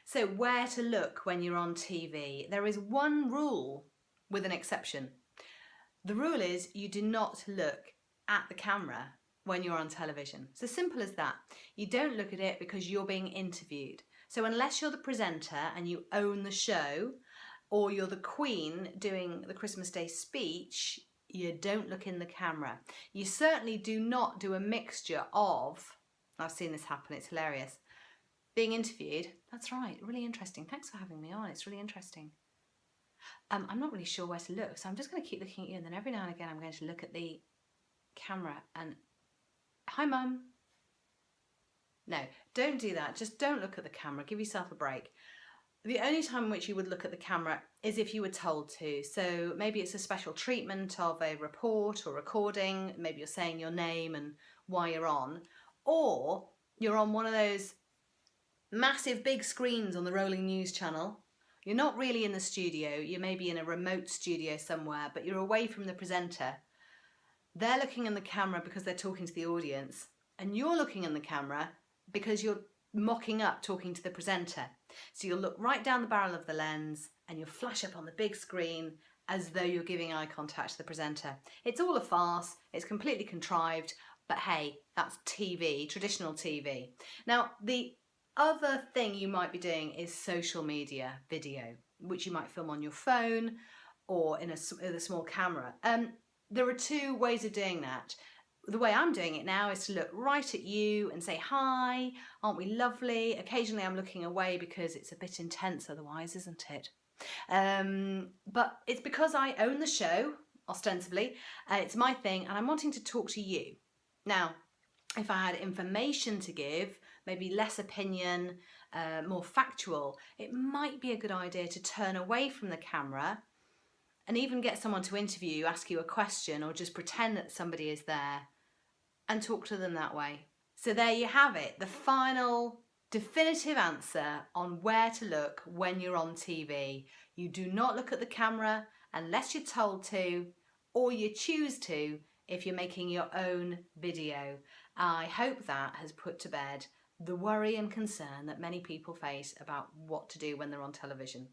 So where to look when you're on TV? There is one rule with an exception. The rule is you do not look at the camera when you're on television. It's as simple as that. You don't look at it because you're being interviewed. So unless you're the presenter and you own the show, or you're the Queen doing the Christmas Day speech, you don't look in the camera. You certainly do not do a mixture of, I've seen this happen, it's hilarious, being interviewed. That's right, really interesting. Thanks for having me on, it's really interesting. I'm not really sure where to look, so I'm just going to keep looking at you, and then every now and again I'm going to look at the camera and, hi mum. No, don't do that. Just don't look at the camera. Give yourself a break. The only time in which you would look at the camera is if you were told to. So maybe it's a special treatment of a report or recording. Maybe you're saying your name and why you're on. Or you're on one of those massive big screens on the rolling news channel. You're not really in the studio. You may be in a remote studio somewhere, but you're away from the presenter. They're looking in the camera because they're talking to the audience, and you're looking in the camera because you're mocking up talking to the presenter. So you'll look right down the barrel of the lens and you'll flash up on the big screen as though you're giving eye contact to the presenter. It's all a farce, it's completely contrived, but hey, that's TV, traditional TV. Now, the other thing you might be doing is social media video, which you might film on your phone or in a small camera. There are two ways of doing that. The way I'm doing it now is to look right at you and say, hi, aren't we lovely? Occasionally I'm looking away because it's a bit intense otherwise, isn't it? But it's because I own the show, ostensibly. It's my thing, and I'm wanting to talk to you. Now, if I had information to give, maybe less opinion, more factual, it might be a good idea to turn away from the camera and even get someone to interview you, ask you a question, or just pretend that somebody is there and talk to them that way. So there you have it, the final definitive answer on where to look when you're on TV. You do not look at the camera unless you're told to, or you choose to if you're making your own video. I hope that has put to bed the worry and concern that many people face about what to do when they're on television.